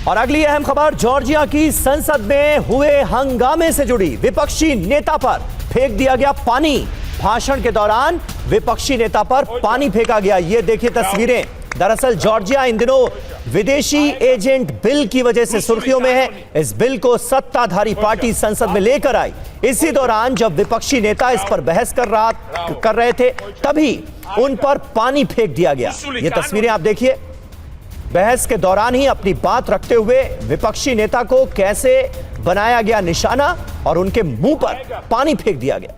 और अगली अहम खबर, जॉर्जिया की संसद में हुए हंगामे से जुड़ी। विपक्षी नेता पर फेंक दिया गया पानी। भाषण के दौरान विपक्षी नेता पर पानी फेंका गया। ये देखिए तस्वीरें। दरअसल जॉर्जिया इन दिनों विदेशी एजेंट बिल की वजह से सुर्खियों में है। इस बिल को सत्ताधारी पार्टी संसद में लेकर आई। इसी दौरान जब विपक्षी नेता इस पर बहस कर रहे थे, तभी उन पर पानी फेंक दिया गया। ये तस्वीरें आप देखिए। बहस के दौरान ही अपनी बात रखते हुए विपक्षी नेता को कैसे बनाया गया निशाना और उनके मुंह पर पानी फेंक दिया गया।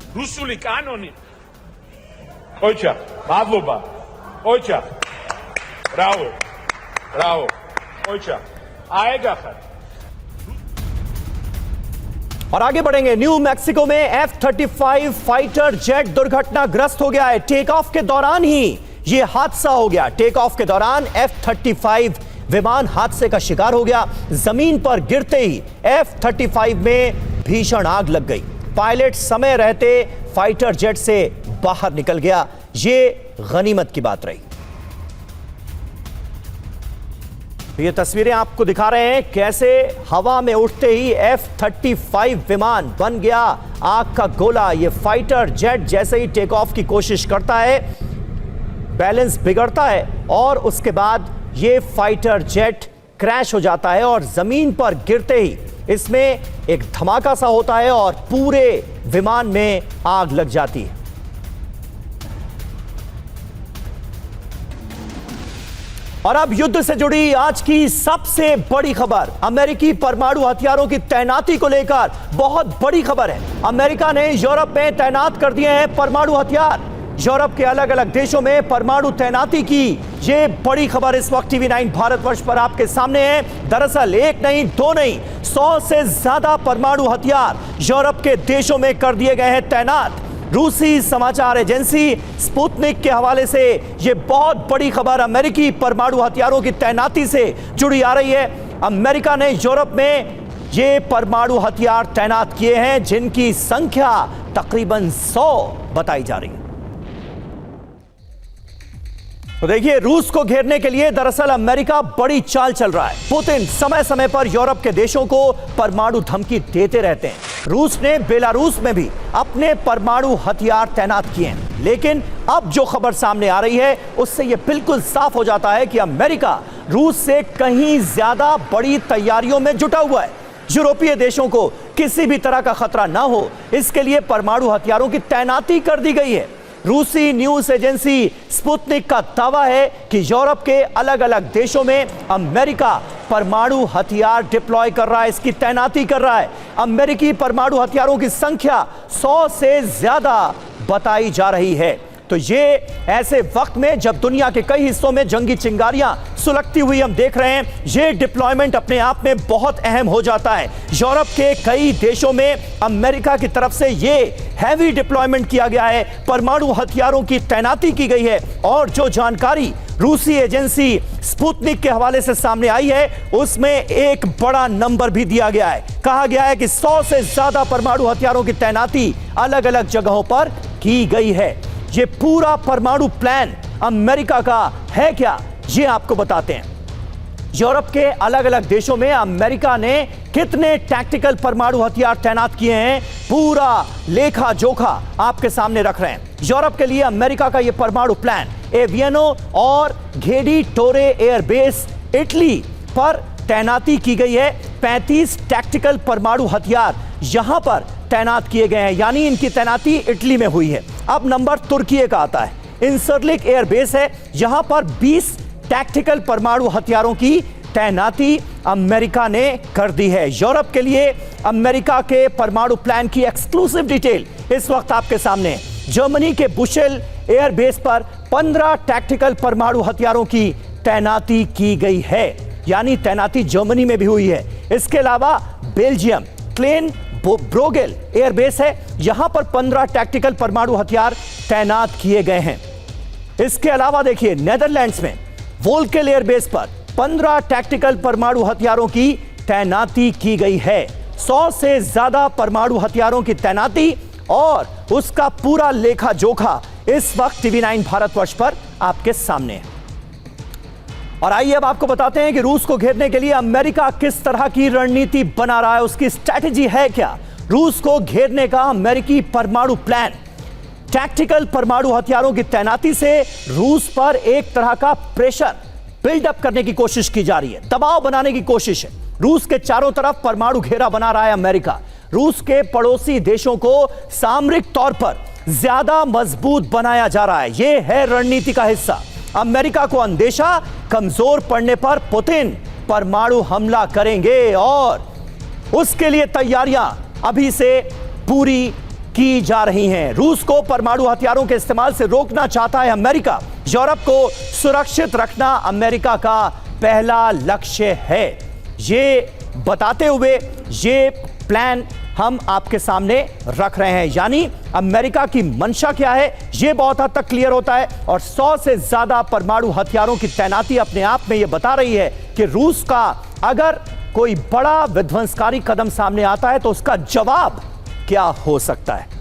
और आगे बढ़ेंगे। न्यू मैक्सिको में F-35 फाइटर जेट दुर्घटनाग्रस्त हो गया है। टेक ऑफ के दौरान ही यह हादसा हो गया। टेक ऑफ के दौरान F-35 विमान हादसे का शिकार हो गया। जमीन पर गिरते ही F-35 में भीषण आग लग गई। पायलट समय रहते फाइटर जेट से बाहर निकल गया। यह गनीमत की बात रही। ये तस्वीरें आपको दिखा रहे हैं कैसे हवा में उठते ही F-35 विमान बन गया आग का गोला। ये फाइटर जेट जैसे ही टेक ऑफ की कोशिश करता है, बैलेंस बिगड़ता है और उसके बाद ये फाइटर जेट क्रैश हो जाता है और जमीन पर गिरते ही इसमें एक धमाका सा होता है और पूरे विमान में आग लग जाती है। और अब युद्ध से जुड़ी आज की सबसे बड़ी खबर, अमेरिकी परमाणु हथियारों की तैनाती को लेकर बहुत बड़ी खबर है। अमेरिका ने यूरोप में तैनात कर दिए हैं परमाणु हथियार। यूरोप के अलग अलग देशों में परमाणु तैनाती की ये बड़ी खबर इस वक्त TV9 भारतवर्ष पर आपके सामने है। दरअसल एक नहीं, दो नहीं, 100 से ज्यादा परमाणु हथियार यूरोप के देशों में कर दिए गए हैं तैनात। रूसी समाचार एजेंसी स्पुतनिक के हवाले से यह बहुत बड़ी खबर अमेरिकी परमाणु हथियारों की तैनाती से जुड़ी आ रही है। अमेरिका ने यूरोप में ये परमाणु हथियार तैनात किए हैं, जिनकी संख्या तकरीबन 100 बताई जा रही है। तो देखिए, रूस को घेरने के लिए दरअसल अमेरिका बड़ी चाल चल रहा है। पुतिन समय समय पर यूरोप के देशों को परमाणु धमकी देते रहते हैं। रूस ने बेलारूस में भी अपने परमाणु हथियार तैनात किए हैं। लेकिन अब जो खबर सामने आ रही है उससे यह बिल्कुल साफ हो जाता है कि अमेरिका रूस से कहीं ज्यादा बड़ी तैयारियों में जुटा हुआ है। यूरोपीय देशों को किसी भी तरह का खतरा ना हो, इसके लिए परमाणु हथियारों की तैनाती कर दी गई है। रूसी न्यूज एजेंसी स्पुतनिक का दावा है कि यूरोप के अलग अलग देशों में अमेरिका परमाणु हथियार डिप्लॉय कर रहा है, इसकी तैनाती कर रहा है। अमेरिकी परमाणु हथियारों की संख्या 100 से ज्यादा बताई जा रही है। तो ये ऐसे वक्त में जब दुनिया के कई हिस्सों में जंगी चिंगारियां सुलगती हुई हम देख रहे हैं, ये डिप्लॉयमेंट अपने आप में बहुत अहम हो जाता है। यूरोप के कई देशों में अमेरिका की तरफ से ये हैवी डिप्लॉयमेंट किया गया है, परमाणु हथियारों की तैनाती की गई है। और जो जानकारी रूसी एजेंसी स्पुतनिक के हवाले से सामने आई है, उसमें एक बड़ा नंबर भी दिया गया है। कहा गया है कि 100 से ज्यादा परमाणु हथियारों की तैनाती अलग अलग जगहों पर की गई है। ये पूरा परमाणु प्लान अमेरिका का है क्या, ये आपको बताते हैं। यूरोप के अलग अलग देशों में अमेरिका ने कितने टैक्टिकल परमाणु हथियार तैनात किए हैं, पूरा लेखा जोखा आपके सामने रख रहे हैं। यूरोप के लिए अमेरिका का यह परमाणु प्लान एवियनो और घेडी टोरे एयरबेस इटली पर तैनाती की गई है। 35 टैक्टिकल परमाणु हथियार यहां पर तैनात किए गए हैं, यानी इनकी तैनाती इटली में हुई है। अब नंबर तुर्की का आता है। इंसरलिक एयरबेस है, यहां पर 20 टैक्टिकल परमाणु हथियारों की तैनाती अमेरिका ने कर दी है। यूरोप के लिए अमेरिका के परमाणु प्लान की एक्सक्लूसिव डिटेल इस वक्त आपके सामने है। जर्मनी के बुशेल एयरबेस पर 15 टैक्टिकल परमाणु हथियारों की तैनाती की गई है, यानी तैनाती जर्मनी में भी हुई है। इसके अलावा बेल्जियम क्लेन ब्रोगेल एयरबेस है, यहां पर 15 टैक्टिकल परमाणु हथियार तैनात किए गए हैं। इसके अलावा देखिए, नेदरलैंड्स में वोल्केल एयरबेस पर 15 टैक्टिकल परमाणु हथियारों की तैनाती की गई है। 100 से ज्यादा परमाणु हथियारों की तैनाती और उसका पूरा लेखा जोखा इस वक्त TV9 भारतवर्ष पर आपके सामने है। और आइए अब आपको बताते हैं कि रूस को घेरने के लिए अमेरिका किस तरह की रणनीति बना रहा है, उसकी स्ट्रैटेजी है क्या। रूस को घेरने का अमेरिकी परमाणु प्लान, टैक्टिकल परमाणु हथियारों की तैनाती से रूस पर एक तरह का प्रेशर बिल्डअप करने की कोशिश की जा रही है, दबाव बनाने की कोशिश है। रूस के चारों तरफ परमाणु घेरा बना रहा है अमेरिका। रूस के पड़ोसी देशों को सामरिक तौर पर ज्यादा मजबूत बनाया जा रहा है। यह है रणनीति का हिस्सा। अमेरिका को अंदेशा, कमजोर पड़ने पर पुतिन परमाणु हमला करेंगे और उसके लिए तैयारियां अभी से पूरी की जा रही हैं। रूस को परमाणु हथियारों के इस्तेमाल से रोकना चाहता है अमेरिका। यूरोप को सुरक्षित रखना अमेरिका का पहला लक्ष्य है। ये बताते हुए ये प्लान हम आपके सामने रख रहे हैं। यानी अमेरिका की मंशा क्या है यह बहुत हद तक क्लियर होता है और 100 से ज्यादा परमाणु हथियारों की तैनाती अपने आप में यह बता रही है कि रूस का अगर कोई बड़ा विध्वंसकारी कदम सामने आता है तो उसका जवाब क्या हो सकता है।